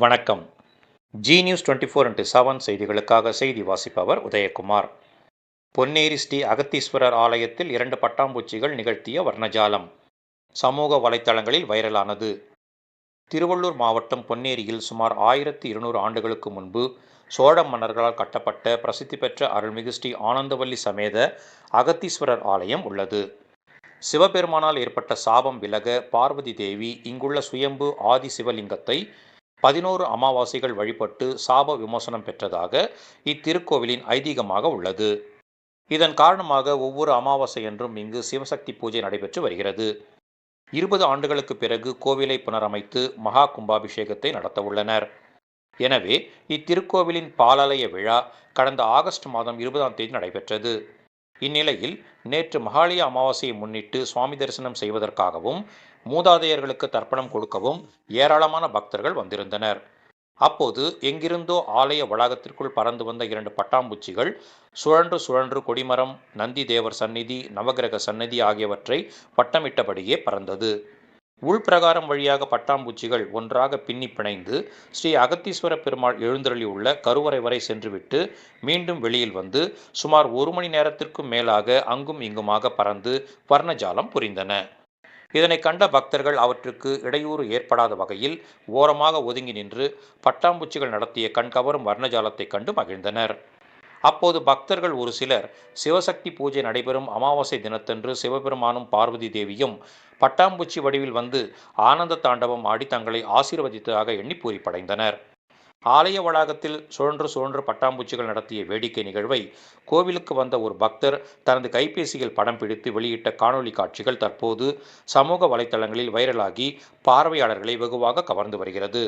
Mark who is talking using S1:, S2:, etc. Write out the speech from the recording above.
S1: வணக்கம். G news 24x7 செய்திகளுக்காக செய்தி வாசிப்பவர் உதயகுமார். பொன்னேரி ஸ்ரீ அகத்தீஸ்வரர் ஆலயத்தில் 2 பட்டாம்பூச்சிகள் நிகழ்த்திய வர்ணஜாலம் சமூக வலைத்தளங்களில் வைரலானது. திருவள்ளூர் மாவட்டம் பொன்னேரியில் சுமார் 1200 ஆண்டுகளுக்கு முன்பு சோழ மன்னர்களால் கட்டப்பட்ட பிரசித்தி பெற்ற அருள்மிகு ஸ்ரீ ஆனந்தவல்லி சமேத அகத்தீஸ்வரர் ஆலயம் உள்ளது. சிவபெருமானால் ஏற்பட்ட சாபம் விலக பார்வதி தேவி இங்குள்ள சுயம்பு ஆதி சிவலிங்கத்தை 11 அமாவாசைகள் வழிபட்டு சாப விமோசனம் பெற்றதாக இத்திருக்கோவிலின் ஐதீகமாக உள்ளது. இதன் காரணமாக ஒவ்வொரு அமாவாசையன்றும் இங்கு சிவசக்தி பூஜை நடைபெற்று வருகிறது. 20 ஆண்டுகளுக்கு பிறகு கோவிலை புனரமைத்து மகா கும்பாபிஷேகத்தை நடத்தவுள்ளனர். எனவே இத்திருக்கோவிலின் பாலாலய விழா கடந்த ஆகஸ்ட் மாதம் 20ஆம் தேதி நடைபெற்றது. இந்நிலையில் நேற்று மகாலய அமாவாசையை முன்னிட்டு சுவாமி தரிசனம் செய்வதற்காகவும் மூதாதையர்களுக்கு தர்ப்பணம் கொடுக்கவும் ஏராளமான பக்தர்கள் வந்திருந்தனர். அப்போது எங்கிருந்தோ ஆலய வளாகத்திற்குள் பறந்து வந்த 2 பட்டாம்பூச்சிகள் சுழன்று சுழன்று கொடிமரம், நந்தி தேவர் சந்நிதி, நவகிரக சந்நிதி ஆகியவற்றை வட்டமிட்டபடியே பறந்தது. உள்பிரகாரம் வழியாக பட்டாம்பூச்சிகள் ஒன்றாக பின்னி பிணைந்து ஸ்ரீ அகத்தீஸ்வர பெருமாள் எழுந்தருளியுள்ள கருவறை வரை சென்றுவிட்டு மீண்டும் வெளியில் வந்து சுமார் 1 மணி நேரத்திற்கும் மேலாக அங்கும் இங்குமாக பறந்து வர்ணஜாலம் புரிந்தன. இதனை கண்ட பக்தர்கள் அவற்றுக்கு இடையூறு ஏற்படாத வகையில் ஓரமாக ஒதுங்கி நின்று பட்டாம்பூச்சிகள் நடத்திய கண்கவரும் வர்ணஜாலத்தை கண்டு மகிழ்ந்தனர். அப்போது பக்தர்கள் ஒரு சிலர் சிவசக்தி பூஜை நடைபெறும் அமாவாசை தினத்தன்று சிவபெருமானும் பார்வதி தேவியும் பட்டாம்பூச்சி வடிவில் வந்து ஆனந்த தாண்டவம் ஆடி தங்களை ஆசீர்வதித்ததாக எண்ணி பூரிப்படைந்தனர். ஆலய வளாகத்தில் சுழன்று சுழன்று பட்டாம்பூச்சிகள் நடத்திய வேடிக்கை நிகழ்வை கோவிலுக்கு வந்த ஒரு பக்தர் தனது கைபேசியில் படம் பிடித்து வெளியிட்ட காணொலி காட்சிகள் தற்போது சமூக வலைத்தளங்களில் வைரலாகி பார்வையாளர்களை வெகுவாக கவர்ந்து வருகிறது.